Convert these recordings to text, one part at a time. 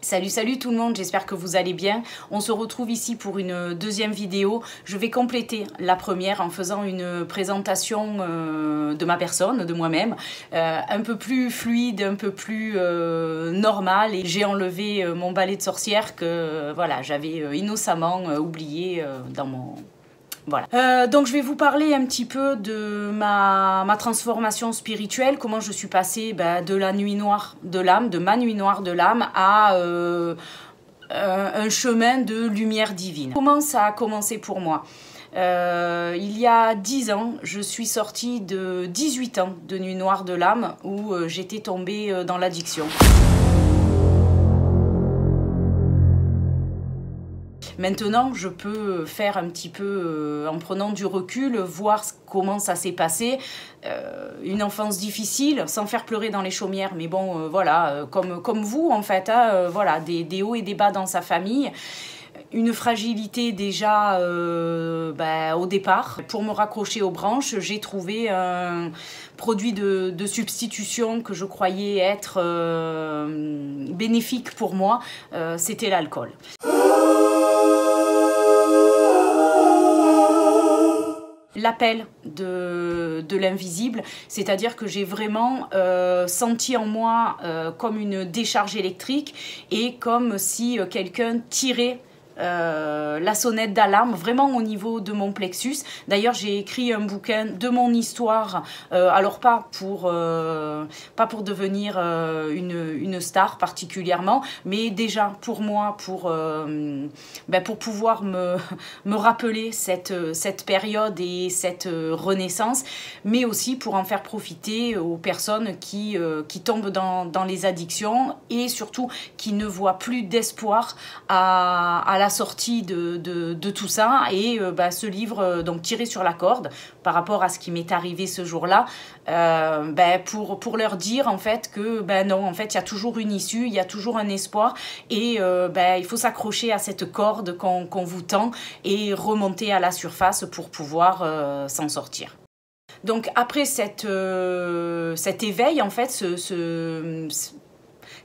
Salut tout le monde, j'espère que vous allez bien. On se retrouve ici pour une deuxième vidéo. Je vais compléter la première en faisant une présentation de ma personne, de moi-même, un peu plus fluide, un peu plus normale. Et j'ai enlevé mon balai de sorcière que voilà, j'avais innocemment oublié dans mon... Voilà. Donc je vais vous parler un petit peu de ma transformation spirituelle, comment je suis passée de la nuit noire de l'âme, de ma nuit noire de l'âme à un chemin de lumière divine. Comment ça a commencé pour moi? Il y a 10 ans, je suis sortie de 18 ans de nuit noire de l'âme où j'étais tombée dans l'addiction. Maintenant, je peux faire un petit peu, en prenant du recul, voir comment ça s'est passé. Une enfance difficile, sans faire pleurer dans les chaumières, mais bon, voilà, comme vous en fait, hein, voilà, des hauts et des bas dans sa famille. Une fragilité déjà au départ. Pour me raccrocher aux branches, j'ai trouvé un produit de substitution que je croyais être bénéfique pour moi, c'était l'alcool. L'appel de l'invisible, c'est-à-dire que j'ai vraiment senti en moi comme une décharge électrique et comme si quelqu'un tirait la sonnette d'alarme vraiment au niveau de mon plexus. D'ailleurs, j'ai écrit un bouquin de mon histoire, alors pas pour devenir une star particulièrement, mais déjà pour moi, pour pouvoir me rappeler cette période et cette renaissance, mais aussi pour en faire profiter aux personnes qui tombent dans les addictions et surtout qui ne voient plus d'espoir à la sortie de tout ça. Et ce livre, donc tiré sur la corde par rapport à ce qui m'est arrivé ce jour-là, pour leur dire en fait que non, en fait il y a toujours une issue, il y a toujours un espoir et il faut s'accrocher à cette corde qu'on vous tend et remonter à la surface pour pouvoir s'en sortir. Donc après cet éveil, en fait,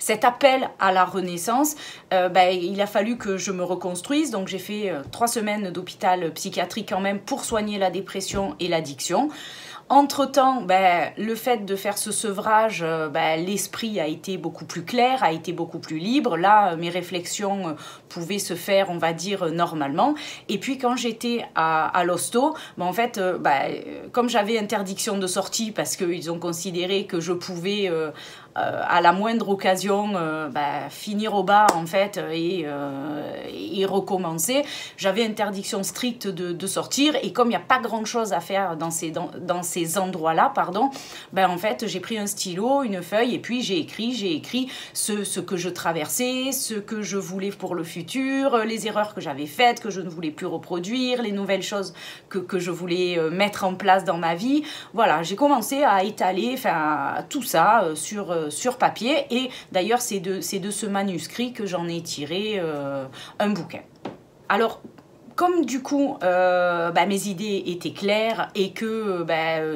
cet appel à la renaissance, il a fallu que je me reconstruise. Donc j'ai fait 3 semaines d'hôpital psychiatrique quand même pour soigner la dépression et l'addiction. Entre-temps, le fait de faire ce sevrage, l'esprit a été beaucoup plus clair, a été beaucoup plus libre. Là, mes réflexions pouvaient se faire, on va dire, normalement. Et puis, quand j'étais à l'hosto, en fait, comme j'avais interdiction de sortie parce qu'ils ont considéré que je pouvais... à la moindre occasion finir au bar en fait et recommencer, j'avais interdiction stricte de sortir et comme il n'y a pas grand chose à faire dans ces endroits-là, en fait j'ai pris un stylo, une feuille et puis j'ai écrit ce que je traversais, ce que je voulais pour le futur, les erreurs que j'avais faites, que je ne voulais plus reproduire, les nouvelles choses que je voulais mettre en place dans ma vie. Voilà, j'ai commencé à étaler tout ça sur papier et d'ailleurs c'est de ce manuscrit que j'en ai tiré un bouquin. Alors comme du coup mes idées étaient claires et que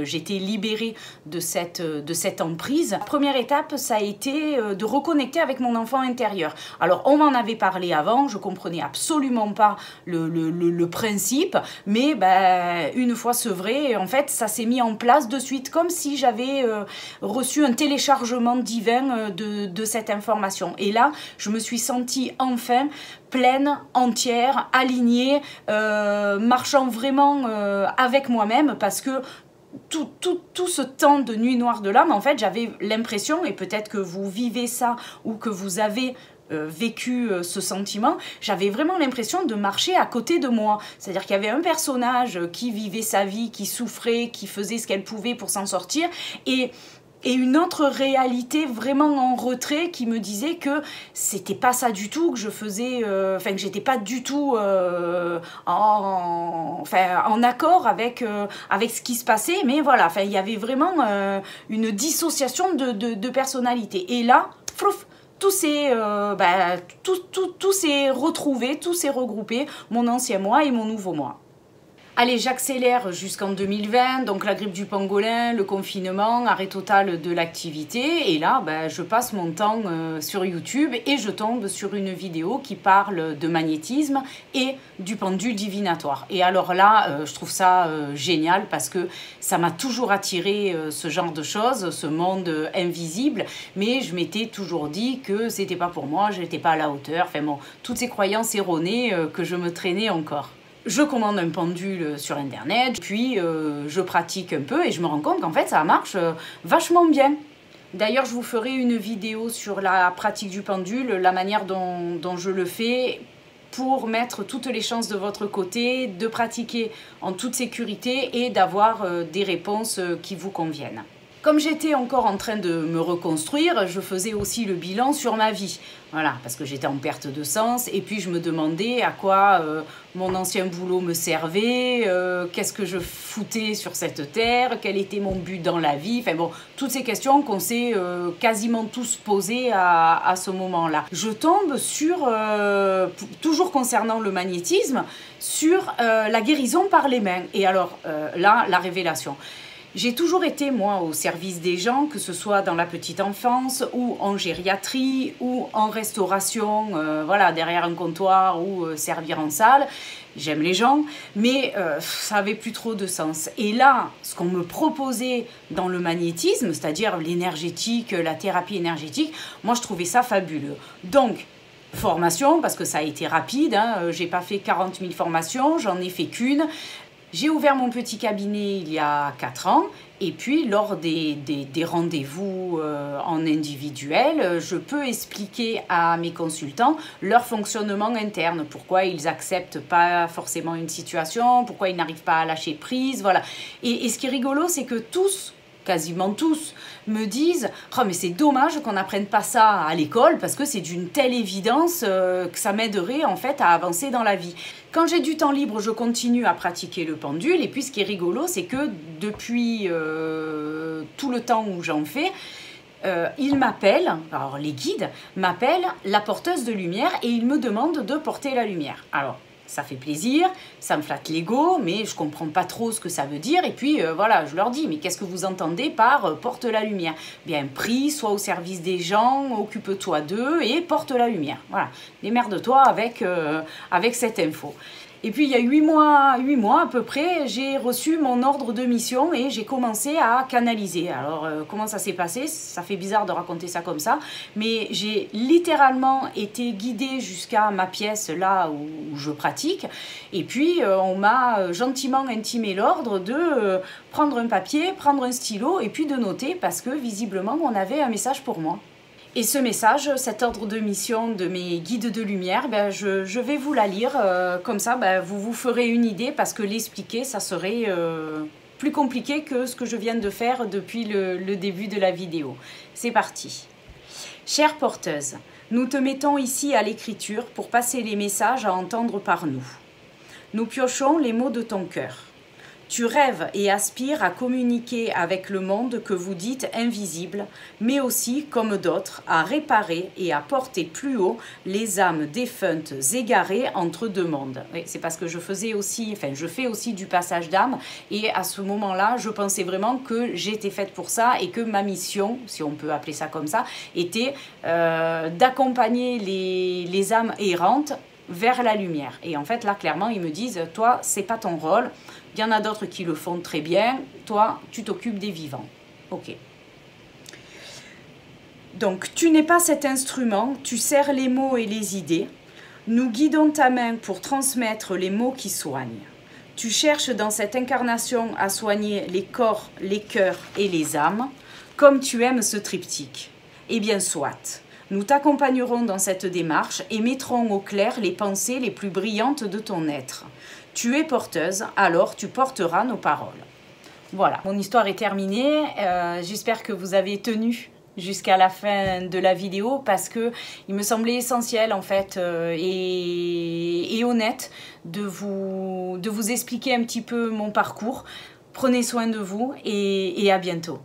j'étais libérée de cette emprise, la première étape ça a été de reconnecter avec mon enfant intérieur. Alors on m'en avait parlé avant, je comprenais absolument pas le principe, mais une fois sevré, en fait ça s'est mis en place de suite comme si j'avais reçu un téléchargement divin de cette information. Et là je me suis sentie enfin pleine, entière, alignée, marchant vraiment avec moi-même parce que tout ce temps de nuit noire de l'âme, en fait, j'avais l'impression, et peut-être que vous vivez ça ou que vous avez vécu ce sentiment, j'avais vraiment l'impression de marcher à côté de moi. C'est-à-dire qu'il y avait un personnage qui vivait sa vie, qui souffrait, qui faisait ce qu'elle pouvait pour s'en sortir, et une autre réalité vraiment en retrait qui me disait que c'était pas ça du tout que je faisais, que j'étais pas du tout en accord avec ce qui se passait, mais voilà, il y avait vraiment une dissociation de personnalité. Et là, frouf, tout s'est retrouvé, tout s'est regroupé, mon ancien moi et mon nouveau moi. Allez, j'accélère jusqu'en 2020, donc la grippe du pangolin, le confinement, arrêt total de l'activité. Et là, je passe mon temps sur YouTube et je tombe sur une vidéo qui parle de magnétisme et du pendule divinatoire. Et alors là, je trouve ça génial parce que ça m'a toujours attiré ce genre de choses, ce monde invisible. Mais je m'étais toujours dit que c'était pas pour moi, je n'étais pas à la hauteur. Enfin bon, toutes ces croyances erronées que je me traînais encore. Je commande un pendule sur internet, puis je pratique un peu et je me rends compte qu'en fait ça marche vachement bien. D'ailleurs, je vous ferai une vidéo sur la pratique du pendule, la manière dont je le fais pour mettre toutes les chances de votre côté, de pratiquer en toute sécurité et d'avoir des réponses qui vous conviennent. Comme j'étais encore en train de me reconstruire, je faisais aussi le bilan sur ma vie. Voilà, parce que j'étais en perte de sens et puis je me demandais à quoi mon ancien boulot me servait, qu'est-ce que je foutais sur cette terre, quel était mon but dans la vie. Enfin bon, toutes ces questions qu'on s'est quasiment tous posées à ce moment-là. Je tombe sur, toujours concernant le magnétisme, sur la guérison par les mains. Et alors là, la révélation. J'ai toujours été, moi, au service des gens, que ce soit dans la petite enfance ou en gériatrie ou en restauration, voilà, derrière un comptoir ou servir en salle. J'aime les gens, mais ça n'avait plus trop de sens. Et là, ce qu'on me proposait dans le magnétisme, c'est-à-dire l'énergétique, la thérapie énergétique, moi, je trouvais ça fabuleux. Donc, formation, parce que ça a été rapide, hein, j'ai pas fait 40 000 formations, j'en ai fait qu'une. J'ai ouvert mon petit cabinet il y a 4 ans et puis lors des rendez-vous en individuel, je peux expliquer à mes consultants leur fonctionnement interne, pourquoi ils n'acceptent pas forcément une situation, pourquoi ils n'arrivent pas à lâcher prise, voilà. Et ce qui est rigolo, c'est que tous, quasiment tous, me disent « Oh mais c'est dommage qu'on n'apprenne pas ça à l'école parce que c'est d'une telle évidence que ça m'aiderait en fait à avancer dans la vie. » Quand j'ai du temps libre, je continue à pratiquer le pendule et puis ce qui est rigolo, c'est que depuis tout le temps où j'en fais, ils m'appellent, alors les guides m'appellent la porteuse de lumière et ils me demandent de porter la lumière. Alors, ça fait plaisir, ça me flatte l'ego, mais je comprends pas trop ce que ça veut dire. Et puis voilà, je leur dis, mais qu'est-ce que vous entendez par porte la lumière? Bien, prie, sois au service des gens, occupe-toi d'eux et porte la lumière. Voilà, démerde-toi avec cette info. Et puis il y a 8 mois à peu près, j'ai reçu mon ordre de mission et j'ai commencé à canaliser. Alors comment ça s'est passé? Ça fait bizarre de raconter ça comme ça, mais j'ai littéralement été guidée jusqu'à ma pièce là où je pratique. Et puis on m'a gentiment intimé l'ordre de prendre un papier, prendre un stylo et puis de noter parce que visiblement on avait un message pour moi. Et ce message, cet ordre de mission de mes guides de lumière, je vais vous la lire, comme ça vous vous ferez une idée parce que l'expliquer, ça serait plus compliqué que ce que je viens de faire depuis le début de la vidéo. C'est parti. Chère porteuse, nous te mettons ici à l'écriture pour passer les messages à entendre par nous. Nous piochons les mots de ton cœur. Tu rêves et aspires à communiquer avec le monde que vous dites invisible, mais aussi, comme d'autres, à réparer et à porter plus haut les âmes défuntes égarées entre deux mondes. Oui, c'est parce que je fais aussi du passage d'âme et à ce moment-là, je pensais vraiment que j'étais faite pour ça et que ma mission, si on peut appeler ça comme ça, était d'accompagner les âmes errantes vers la lumière. Et en fait, là, clairement, ils me disent, toi, c'est pas ton rôle. Il y en a d'autres qui le font très bien. Toi, tu t'occupes des vivants. Ok. Donc, tu n'es pas cet instrument. Tu sers les mots et les idées. Nous guidons ta main pour transmettre les mots qui soignent. Tu cherches dans cette incarnation à soigner les corps, les cœurs et les âmes, comme tu aimes ce triptyque. Eh bien, soit. Nous t'accompagnerons dans cette démarche et mettrons au clair les pensées les plus brillantes de ton être. Tu es porteuse, alors tu porteras nos paroles. Voilà, mon histoire est terminée. J'espère que vous avez tenu jusqu'à la fin de la vidéo parce que il me semblait essentiel en fait et honnête de vous expliquer un petit peu mon parcours. Prenez soin de vous et à bientôt.